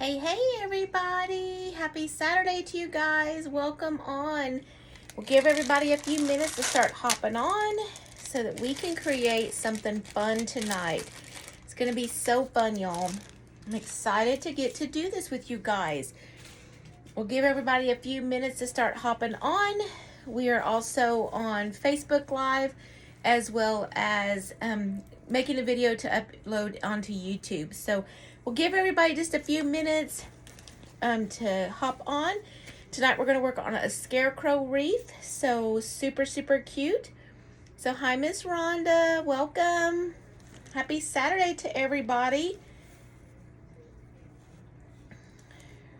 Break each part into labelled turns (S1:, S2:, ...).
S1: Hey everybody, happy Saturday to you guys. Welcome on. We'll give everybody a few minutes to start hopping on so that we can create something fun tonight. It's gonna be so fun, y'all. I'm excited to get to do this with you guys. We'll give everybody a few minutes to start hopping on. We are also on Facebook Live as well as making a video to upload onto YouTube. So we'll give everybody just a few minutes to hop on. Tonight we're going to work on a Scarecrow wreath. So super cute. So hi Miss Rhonda, welcome. Happy Saturday to everybody.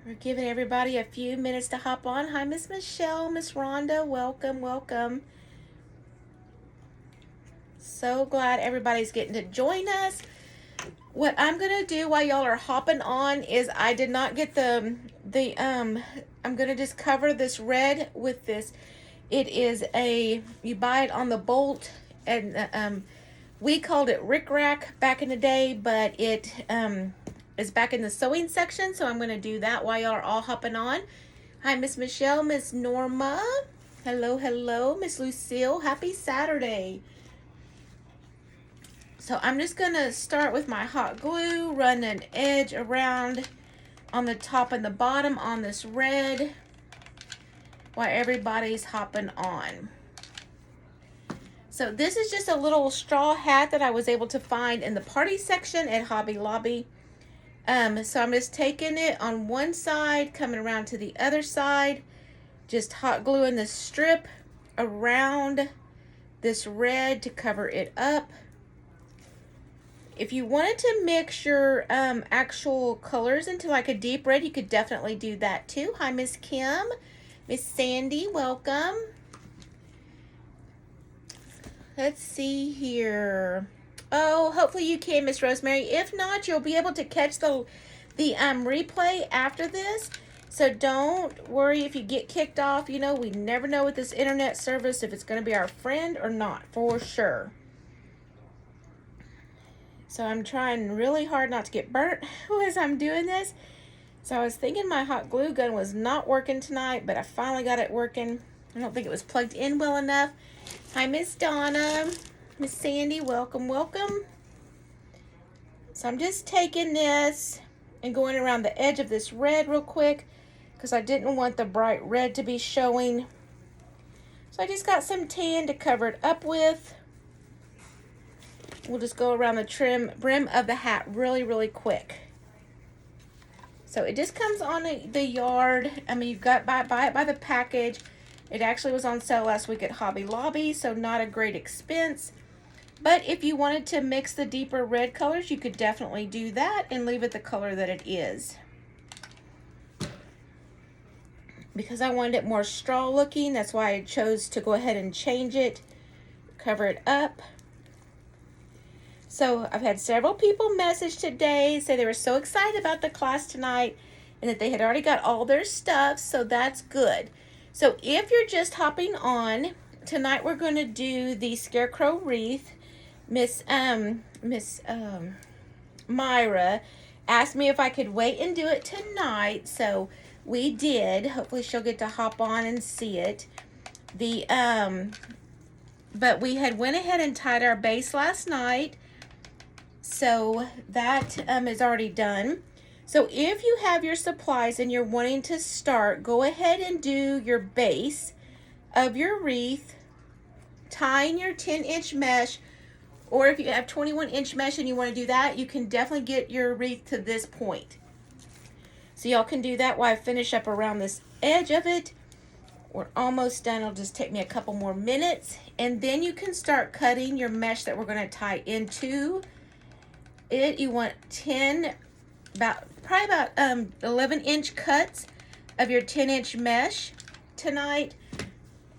S1: We're giving everybody a few minutes to hop on. Hi Miss Michelle, Miss Rhonda, welcome. So glad everybody's getting to join us. What I'm gonna do while y'all are hopping on is I did not get I'm gonna just cover this red with this. It is you buy it on the bolt, and we called it rickrack back in the day, but it is back in the sewing section, so I'm gonna do that while y'all are all hopping on. Hi Miss Michelle, Miss Norma, hello, Miss Lucille, happy Saturday. So I'm just going to start with my hot glue, run an edge around on the top and the bottom on this red while everybody's hopping on. So this is just a little straw hat that I was able to find in the party section at Hobby Lobby. So I'm just taking it on one side, coming around to the other side, just hot gluing the strip around this red to cover it up. If you wanted to mix your actual colors into like a deep red, you could definitely do that too. Hi, Miss Kim. Miss Sandy, welcome. Let's see here. Oh, hopefully you can, Miss Rosemary. If not, you'll be able to catch the replay after this. So don't worry if you get kicked off. You know, we never know with this internet service if it's going to be our friend or not, for sure. So I'm trying really hard not to get burnt as I'm doing this. So I was thinking my hot glue gun was not working tonight, but I finally got it working. I don't think it was plugged in well enough. Hi, Miss Donna. Miss Sandy, welcome. So I'm just taking this and going around the edge of this red real quick because I didn't want the bright red to be showing. So I just got some tan to cover it up with. We'll just go around the brim of the hat really quick. So it just comes on the yard. I mean, you've got buy it by the package. It actually was on sale last week at Hobby Lobby, so not a great expense. But if you wanted to mix the deeper red colors, you could definitely do that and leave it the color that it is. Because I wanted it more straw looking, that's why I chose to go ahead and change it, cover it up. So I've had several people message today, say they were so excited about the class tonight and that they had already got all their stuff, so that's good. So if you're just hopping on, tonight we're going to do the Scarecrow wreath. Miss Myra asked me if I could wait and do it tonight, so we did. Hopefully she'll get to hop on and see it. But we had went ahead and tied our base last night. So that is already done. So if you have your supplies and you're wanting to start, go ahead and do your base of your wreath, tying your 10-inch mesh, or if you have 21-inch mesh and you want to do that, you can definitely get your wreath to this point. So y'all can do that while I finish up around this edge of it. We're almost done. It'll just take me a couple more minutes. And then you can start cutting your mesh that we're going to tie into it. You want probably about 11-inch cuts of your 10-inch mesh tonight.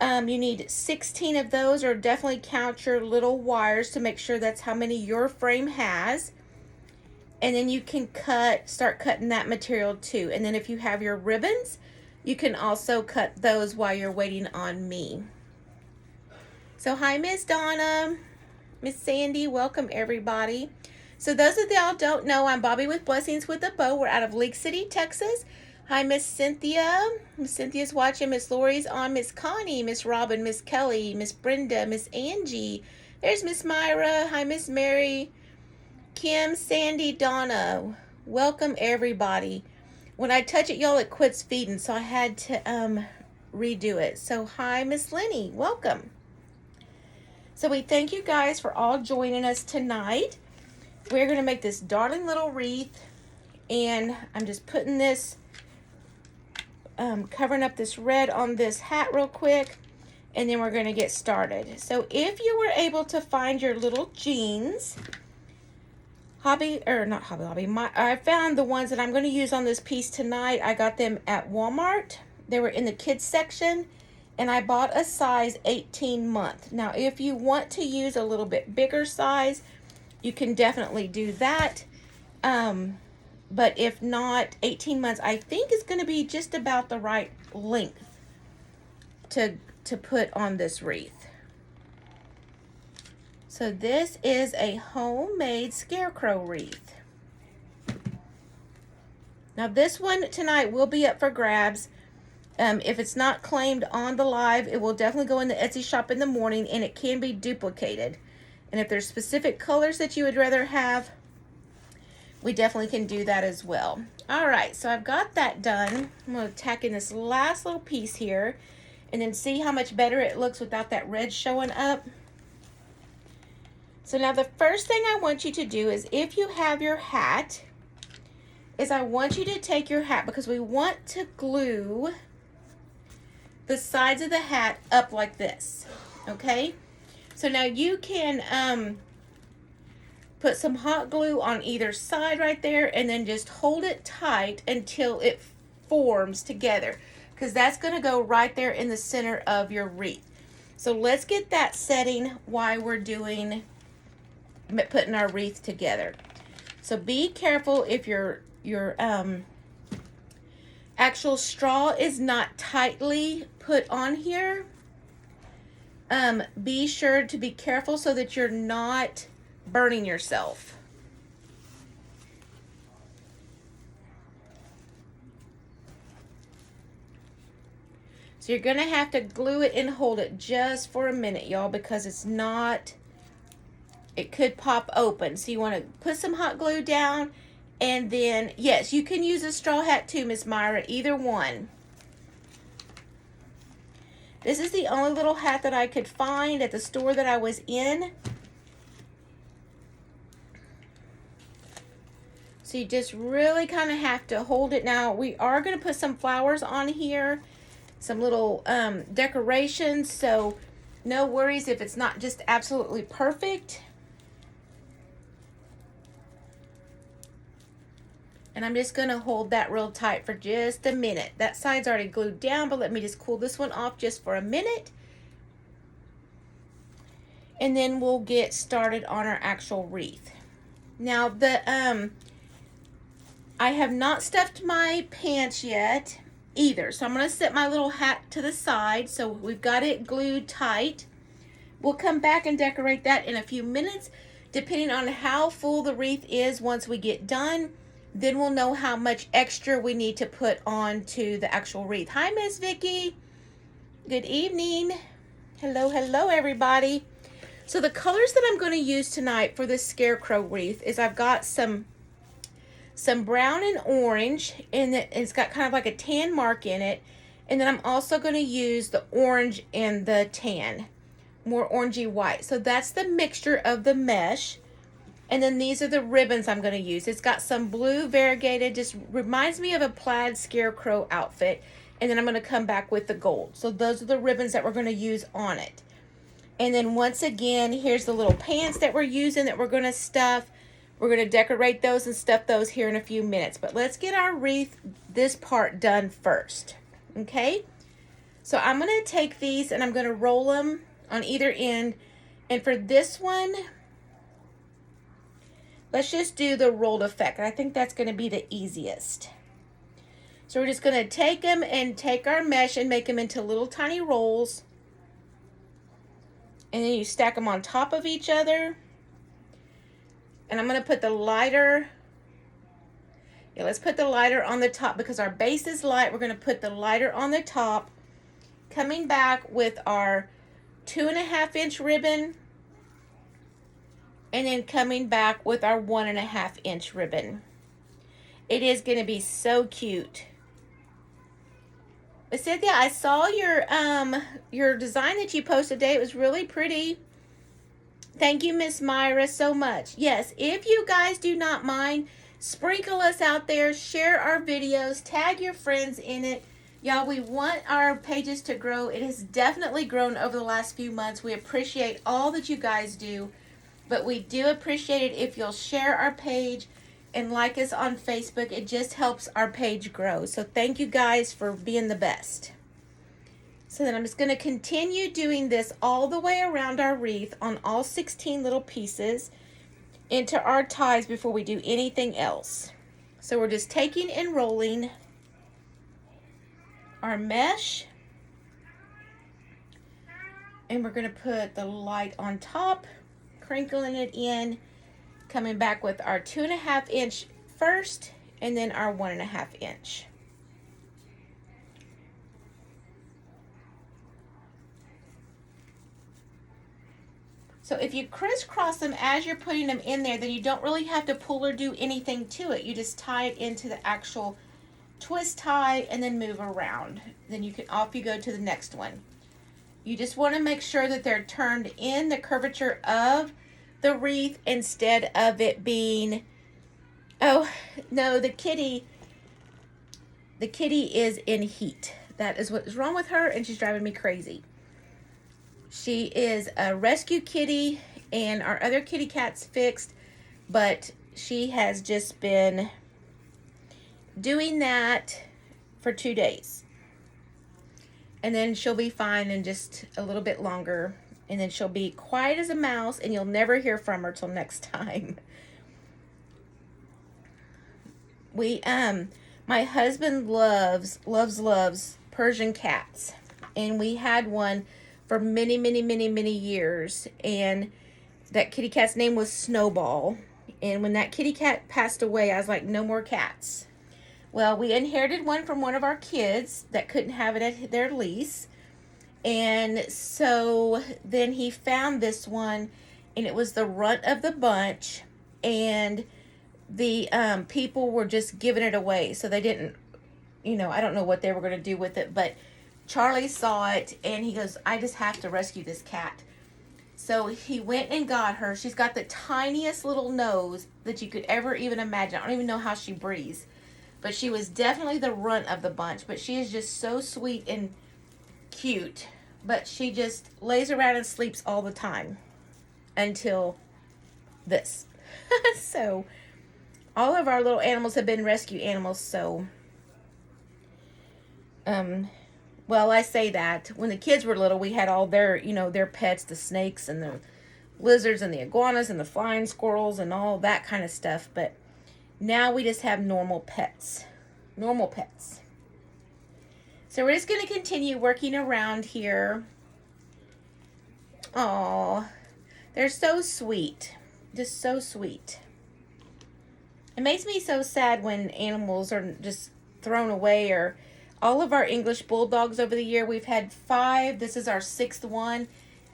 S1: You need 16 of those, or definitely count your little wires to make sure that's how many your frame has. And then you can start cutting that material too. And then if you have your ribbons, you can also cut those while you're waiting on me. So hi Miss Donna, Miss Sandy, welcome everybody. So those of y'all don't know, I'm Bobby with Blessings with a Bow. We're out of League City, Texas. Hi, Miss Cynthia. Miss Cynthia's watching. Miss Lori's on. Miss Connie, Miss Robin, Miss Kelly, Miss Brenda, Miss Angie. There's Miss Myra. Hi, Miss Mary. Kim, Sandy, Donna. Welcome, everybody. When I touch it, y'all, it quits feeding, so I had to redo it. So hi, Miss Lenny. Welcome. So we thank you guys for all joining us tonight. We're going to make this darling little wreath, and I'm just putting this, covering up this red on this hat real quick, and then we're going to get started. So if you were able to find your little jeans, I found the ones that I'm going to use on this piece tonight. I got them at Walmart. They were in the kids section, and I bought a size 18 month. Now, if you want to use a little bit bigger size, you can definitely do that. But if not, 18 months, I think is going to be just about the right length to put on this wreath. So this is a homemade scarecrow wreath. Now this one tonight will be up for grabs. If it's not claimed on the live, it will definitely go in the Etsy shop in the morning, and it can be duplicated. And if there's specific colors that you would rather have, we definitely can do that as well. All right, so I've got that done. I'm going to tack in this last little piece here, and then see how much better it looks without that red showing up. So now the first thing I want you to do is, if you have your hat, is I want you to take your hat, because we want to glue the sides of the hat up like this, okay? So now you can put some hot glue on either side right there, and then just hold it tight until it forms together, because that's going to go right there in the center of your wreath. So let's get that setting while we're putting our wreath together. So be careful if your actual straw is not tightly put on here. Be sure to be careful so that you're not burning yourself. So you're going to have to glue it and hold it just for a minute, y'all, because it could pop open. So you want to put some hot glue down, and then, yes, you can use a straw hat too, Miss Myra, either one. This is the only little hat that I could find at the store that I was in. So you just really kind of have to hold it. Now, we are going to put some flowers on here, some little decorations, so no worries if it's not just absolutely perfect. And I'm just going to hold that real tight for just a minute. That side's already glued down, but let me just cool this one off just for a minute. And then we'll get started on our actual wreath. Now, I have not stuffed my pants yet either. So I'm going to set my little hat to the side. So we've got it glued tight. We'll come back and decorate that in a few minutes, depending on how full the wreath is once we get done. Then we'll know how much extra we need to put onto the actual wreath. Hi, Miss Vicky. Good evening. Hello, hello, everybody. So the colors that I'm going to use tonight for this scarecrow wreath is, I've got some brown and orange, and it's got kind of like a tan mark in it. And then I'm also going to use the orange and the tan, more orangey white. So that's the mixture of the mesh. And then these are the ribbons I'm going to use. It's got some blue variegated, just reminds me of a plaid scarecrow outfit. And then I'm going to come back with the gold. So those are the ribbons that we're going to use on it. And then once again, here's the little pants that we're using that we're going to stuff. We're going to decorate those and stuff those here in a few minutes. But let's get our wreath, this part, done first. Okay? So I'm going to take these and I'm going to roll them on either end. And for this one, let's just do the rolled effect. I think that's going to be the easiest. So we're just going to take them and take our mesh and make them into little tiny rolls. And then you stack them on top of each other. And I'm going to put the lighter, let's put the lighter on the top because our base is light. We're going to put the lighter on the top, coming back with our 2.5 inch ribbon, and then coming back with our 1.5 inch ribbon. It is going to be so cute. But Cynthia, I saw your design that you posted today. It was really pretty. Thank you, Miss Myra, so much. Yes, if you guys do not mind, sprinkle us out there, share our videos, tag your friends in it. Y'all, we want our pages to grow. It has definitely grown over the last few months. We appreciate all that you guys do, but we do appreciate it if you'll share our page and like us on Facebook. It just helps our page grow. So thank you guys for being the best. So then I'm just going to continue doing this all the way around our wreath on all 16 little pieces into our ties before we do anything else. So we're just taking and rolling our mesh, and we're going to put the light on top, crinkling it in, coming back with our 2.5 inch first, and then our 1.5 inch. So if you crisscross them as you're putting them in there, then you don't really have to pull or do anything to it. You just tie it into the actual twist tie and then move around. Then you can, off you go to the next one. You just want to make sure that they're turned in the curvature of the wreath instead of it being, oh no, the kitty is in heat. That is what is wrong with her, and she's driving me crazy. She is a rescue kitty, and our other kitty cat's fixed, but she has just been doing that for 2 days. And then she'll be fine in just a little bit longer. And then she'll be quiet as a mouse, and you'll never hear from her till next time. My husband loves Persian cats. And we had one for many, many, many, many years. And that kitty cat's name was Snowball. And when that kitty cat passed away, I was like, no more cats. Well, we inherited one from one of our kids that couldn't have it at their lease. And so then he found this one, and it was the runt of the bunch, and the people were just giving it away. So they didn't, I don't know what they were going to do with it, but Charlie saw it, and he goes, I just have to rescue this cat. So he went and got her. She's got the tiniest little nose that you could ever even imagine. I don't even know how she breathes, but she was definitely the runt of the bunch. But she is just so sweet and cute, but she just lays around and sleeps all the time until this. So all of our little animals have been rescue animals. So well, I say that when the kids were little, we had all their their pets, the snakes and the lizards and the iguanas and the flying squirrels and all that kind of stuff. But now we just have normal pets. So we're just going to continue working around here. Oh, they're so sweet. Just so sweet. It makes me so sad when animals are just thrown away. Or all of our English bulldogs over the year, we've had 5. This is our 6th one,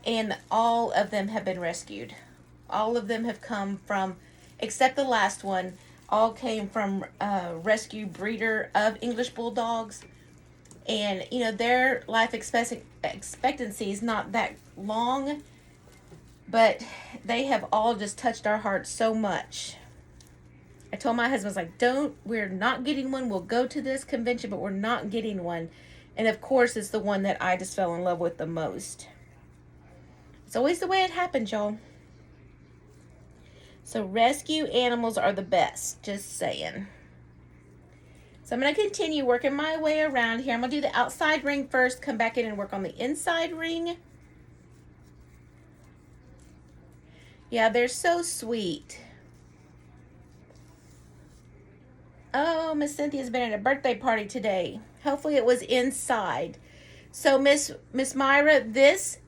S1: and all of them have been rescued. All of them have come from, except the last one, all came from a rescue breeder of English bulldogs. And, their life expectancy is not that long, but they have all just touched our hearts so much. I told my husband, I was like, we're not getting one. We'll go to this convention, but we're not getting one. And of course, it's the one that I just fell in love with the most. It's always the way it happens, y'all. So rescue animals are the best, just saying. So I'm going to continue working my way around here. I'm going to do the outside ring first, come back in and work on the inside ring. Yeah, they're so sweet. Oh, Miss Cynthia's been at a birthday party today. Hopefully it was inside. So Miss Myra, this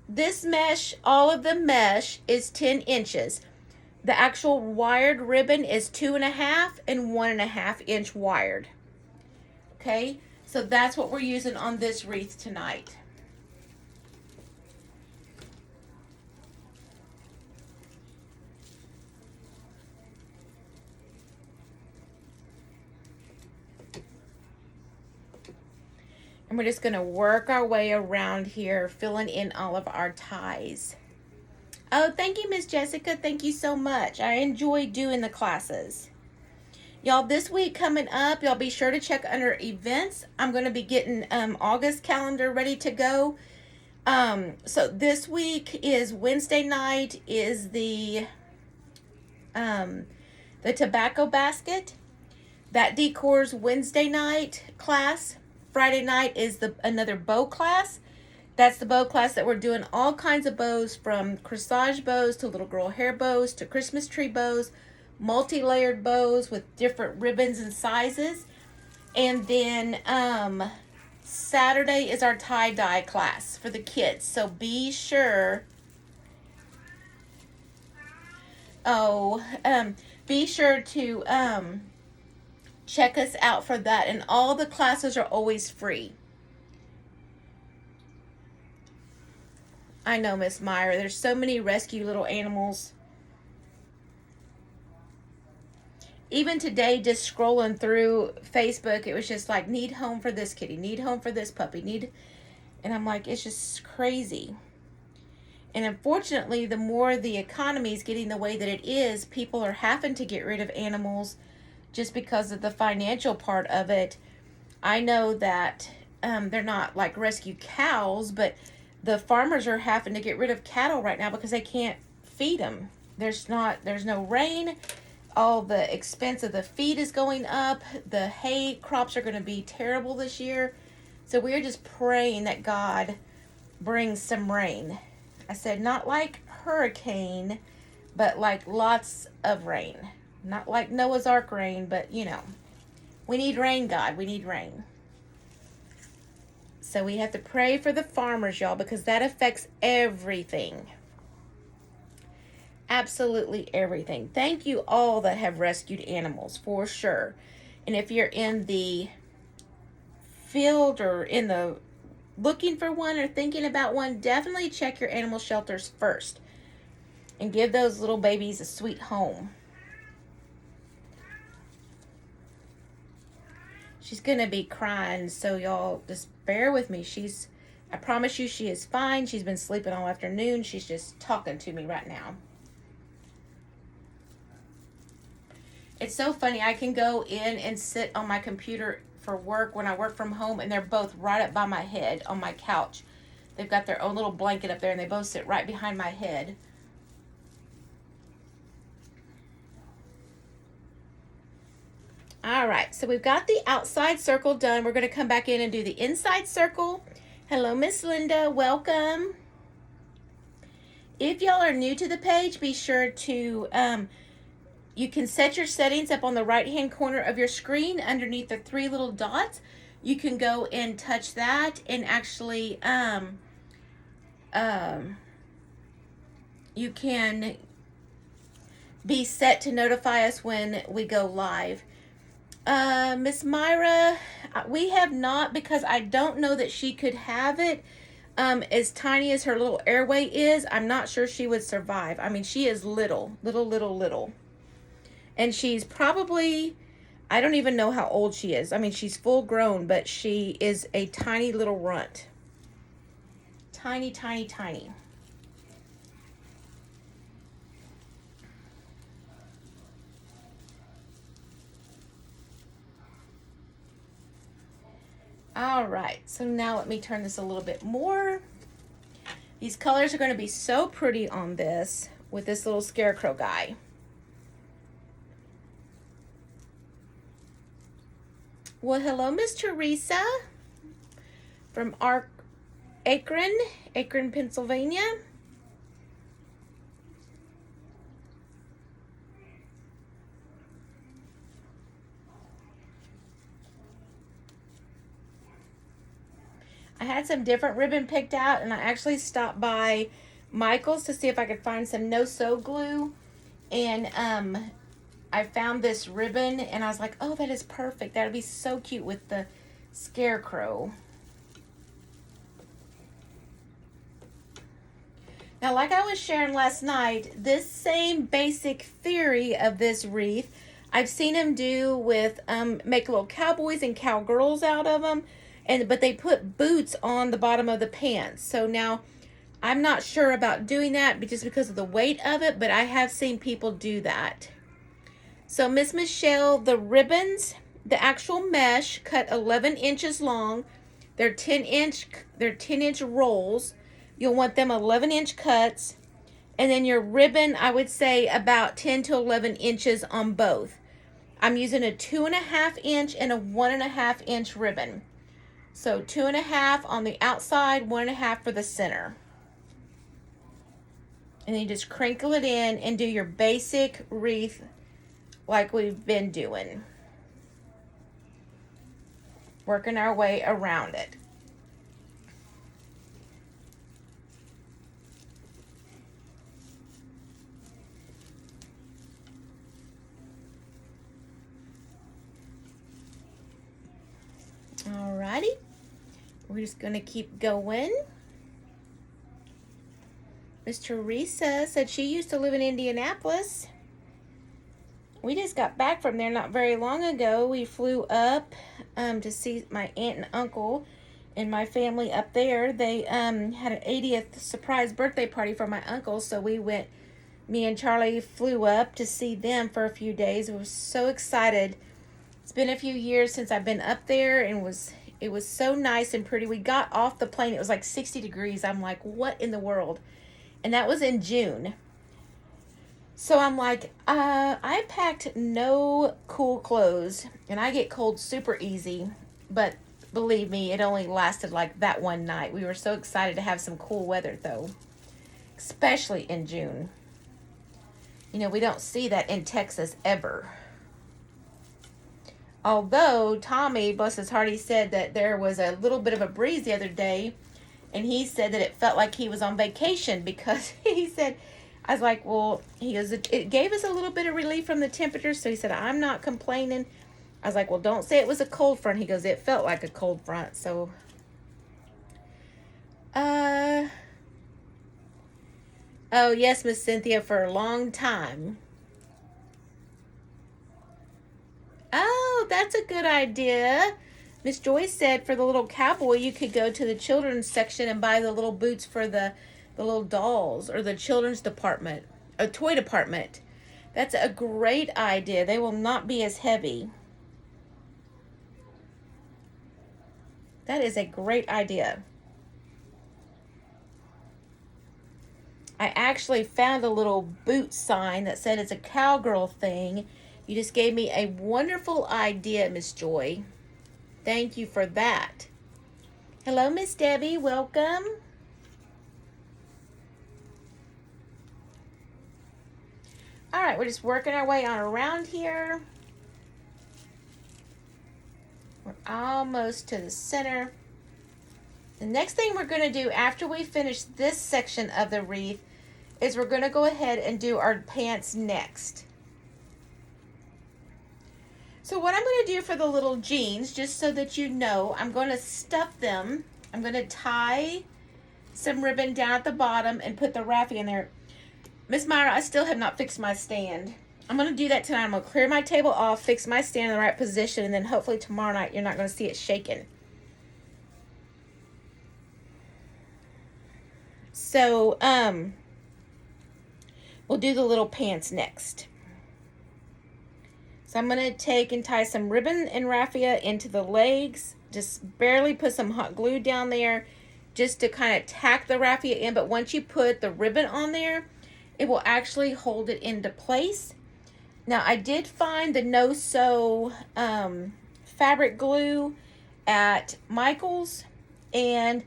S1: mesh, all of the mesh is 10 inches. The actual wired ribbon is 2.5 and 1.5 inch wired. Okay, so that's what we're using on this wreath tonight. And we're just going to work our way around here, filling in all of our ties. Oh, thank you, Miss Jessica. Thank you so much. I enjoy doing the classes. Y'all, this week coming up, y'all be sure to check under events. I'm going to be getting August calendar ready to go. So this week is Wednesday night is the tobacco basket. That decors Wednesday night class. Friday night is another bow class. That's the bow class that we're doing all kinds of bows, from corsage bows to little girl hair bows to Christmas tree bows, multi-layered bows with different ribbons and sizes. And then Saturday is our tie-dye class for the kids. So be sure be sure to check us out for that. And all the classes are always free. I know, Miss Myra. There's so many rescue little animals. Even today, just scrolling through Facebook, it was just like, need home for this kitty, need home for this puppy, and I'm like, it's just crazy. And unfortunately, the more the economy is getting the way that it is, people are having to get rid of animals just because of the financial part of it. I know that they're not like rescue cows, but the farmers are having to get rid of cattle right now because they can't feed them. There's no rain. All the expense of the feed is going up. The hay crops are going to be terrible this year. So we're just praying that God brings some rain. I said not like hurricane, but like lots of rain. Not like Noah's Ark rain, but you know. We need rain, God. We need rain. So we have to pray for the farmers, y'all, because that affects everything. Absolutely everything. Thank you all that have rescued animals, for sure. And if you're in the field or in the looking for one or thinking about one, definitely check your animal shelters first and give those little babies a sweet home. She's gonna be crying, so y'all just bear with me. I promise you, she is fine. She's been sleeping all afternoon. She's just talking to me right now. It's so funny. I can go in and sit on my computer for work when I work from home, and they're both right up by my head on my couch. They've got their own little blanket up there, and they both sit right behind my head. All right, so we've got the outside circle done. We're going to come back in and do the inside circle. Hello, Miss Linda. Welcome. If y'all are new to the page, be sure to, you can set your settings up on the right-hand corner of your screen underneath the 3 little dots. You can go and touch that and actually, you can be set to notify us when we go live. Miss Myra, we have not, because I don't know that she could have it. As tiny as her little airway is, I'm not sure she would survive. I mean, she is little. And she's probably, I don't even know how old she is. I mean, she's full grown, but she is a tiny little runt. Tiny, tiny, tiny. All right, so now let me turn this a little bit more. These colors are going to be so pretty on this with this little scarecrow guy. Well, hello, Miss Teresa from Akron, Pennsylvania. I had some different ribbon picked out, and I actually stopped by Michael's to see if I could find some no-sew glue. And I found this ribbon and I was like, oh, that is perfect. That would be so cute with the Scarecrow. Now, like I was sharing last night, this same basic theory of this wreath, I've seen them do with, make little cowboys and cowgirls out of them, but they put boots on the bottom of the pants. So now, I'm not sure about doing that just because of the weight of it, but I have seen people do that. So Miss Michelle, the ribbons, the actual mesh, cut 11 inches long. They're 10-inch rolls. You'll want them 11-inch cuts. And then your ribbon, I would say about 10 to 11 inches on both. I'm using a 2.5-inch and a 1.5-inch ribbon. So 2.5 on the outside, 1.5 for the center. And then you just crinkle it in and do your basic wreath like we've been doing. Working our way around it. Alrighty. We're just going to keep going. Miss Teresa said she used to live in Indianapolis. We just got back from there not very long ago. We flew up to see my aunt and uncle and my family up there. They had an 80th surprise birthday party for my uncle, so me and Charlie flew up to see them for a few days. We were so excited. It's been a few years since I've been up there, and it was so nice and pretty. We got off the plane. It was like 60 degrees. I'm like, what in the world? And that was in June. So I'm like, I packed no cool clothes, and I get cold super easy. But believe me, it only lasted like that one night. We were so excited to have some cool weather, though, especially in June. You know, we don't see that in Texas ever. Although Tommy, bless his heart, he said that there was a little bit of a breeze the other day, and he said that it felt like he was on vacation because he said, I was like, well, he goes, it gave us a little bit of relief from the temperature, so he said, I'm not complaining. I was like, well, don't say it was a cold front. He goes, it felt like a cold front, so. Oh, yes, Miss Cynthia, for a long time. Oh, that's a good idea. Miss Joyce said for the little cowboy, you could go to the children's section and buy the little boots for the little dolls, or the children's department, or toy department. That's a great idea. They will not be as heavy. That is a great idea. I actually found a little boot sign that said it's a cowgirl thing. You just gave me a wonderful idea, Miss Joy. Thank you for that. Hello, Miss Debbie. Welcome. All right, we're just working our way on around here. We're almost to the center. The next thing we're going to do after we finish this section of the wreath is we're going to go ahead and do our pants next. So what I'm going to do for the little jeans, just so that you know, I'm going to stuff them. I'm going to tie some ribbon down at the bottom and put the raffia in there. Miss Myra, I still have not fixed my stand. I'm going to do that tonight. I'm going to clear my table off, fix my stand in the right position, and then hopefully tomorrow night you're not going to see it shaking. So, we'll do the little pants next. So I'm going to take and tie some ribbon and raffia into the legs. Just barely put some hot glue down there just to kind of tack the raffia in. But once you put the ribbon on there, it will actually hold it into place. Now, I did find the no-sew fabric glue at Michael's, and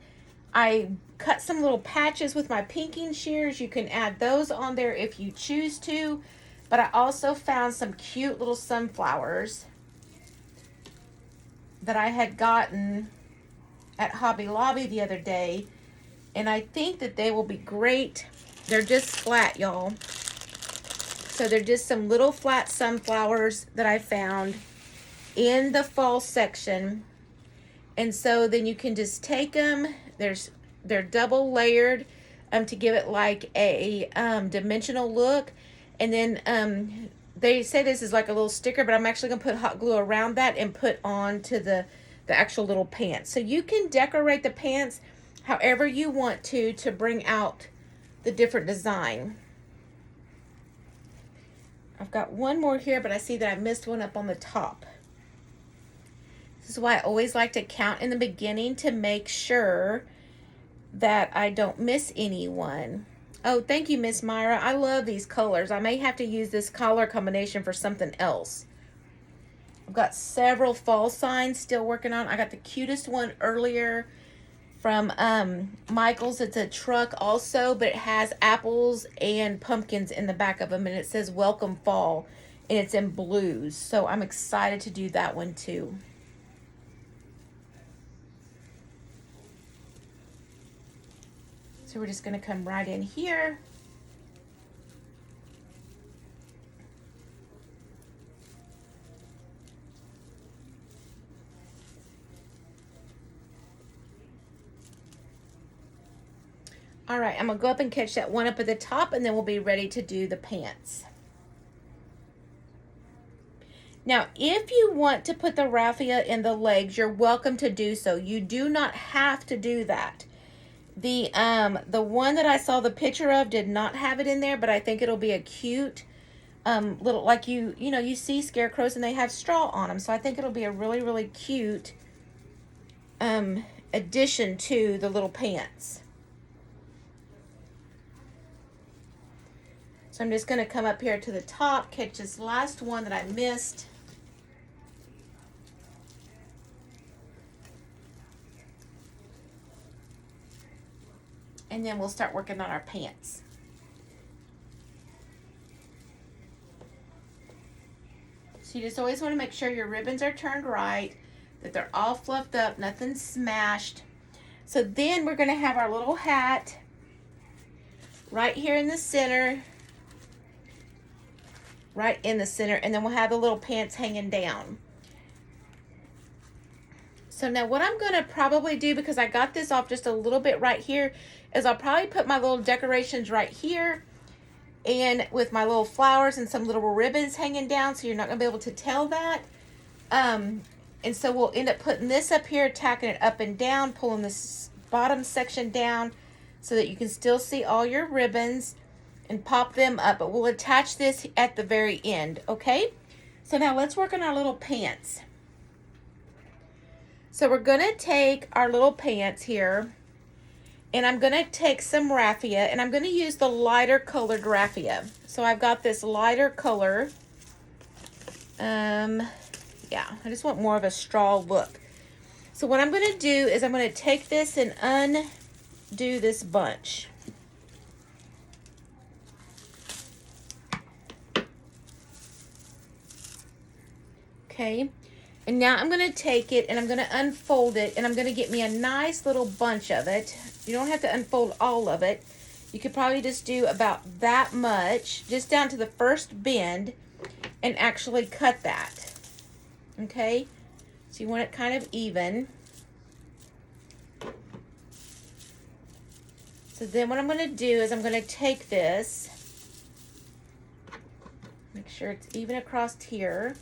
S1: I cut some little patches with my pinking shears. You can add those on there if you choose to. But I also found some cute little sunflowers that I had gotten at Hobby Lobby the other day. And I think that they will be great. They're just flat, y'all. So they're just some little flat sunflowers that I found in the fall section. And so then you can just take them. They're double layered to give it like a dimensional look. And then they say this is like a little sticker, but I'm actually going to put hot glue around that and put on to the actual little pants. So you can decorate the pants however you want to bring out the different design. I've got one more here, but I see that I missed one up on the top. This is why I always like to count in the beginning to make sure that I don't miss anyone. Oh, thank you, Miss Myra. I love these colors. I may have to use this color combination for something else. I've got several fall signs still working on. I got the cutest one earlier from Michael's. It's a truck also, but it has apples and pumpkins in the back of them, and it says welcome fall, and it's in blues. So I'm excited to do that one too. So we're just going to come right in here. All right, I'm going to go up and catch that one up at the top, and then we'll be ready to do the pants. Now, if you want to put the raffia in the legs, you're welcome to do so. You do not have to do that. The one that I saw the picture of did not have it in there, but I think it'll be a cute little, like you see scarecrows and they have straw on them. So I think it'll be a really, really cute addition to the little pants. So I'm just going to come up here to the top, catch this last one that I missed. And then we'll start working on our pants. So you just always want to make sure your ribbons are turned right, that they're all fluffed up, nothing smashed. So then we're going to have our little hat right here in the center. Right in the center, and then we'll have the little pants hanging down. So now what I'm going to probably do, because I got this off just a little bit right here, is I'll probably put my little decorations right here, and with my little flowers and some little ribbons hanging down, so you're not going to be able to tell that. And so we'll end up putting this up here, tacking it up and down, pulling this bottom section down so that you can still see all your ribbons, and pop them up, but we'll attach this at the very end, okay? So now let's work on our little pants. So we're gonna take our little pants here, and I'm gonna take some raffia, and I'm gonna use the lighter colored raffia. So I've got this lighter color. Yeah, I just want more of a straw look. So what I'm gonna do is I'm gonna take this and undo this bunch. Okay, and now I'm going to take it and I'm going to unfold it, and I'm going to get me a nice little bunch of it. You don't have to unfold all of it. You could probably just do about that much, just down to the first bend, and actually cut that. Okay, so you want it kind of even. So then what I'm going to do is I'm going to take this, make sure it's even across here.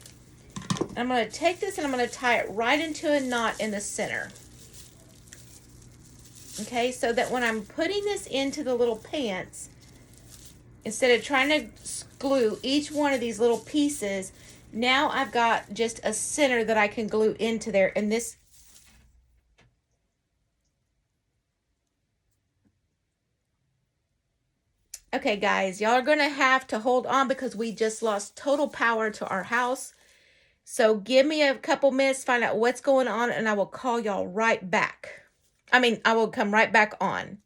S1: I'm going to take this and I'm going to tie it right into a knot in the center. Okay, so that when I'm putting this into the little pants, instead of trying to glue each one of these little pieces, now I've got just a center that I can glue into there. And this, okay guys, y'all are going to have to hold on because we just lost total power to our house. So give me a couple minutes to find out what's going on, and I will call y'all right back. I will come right back on.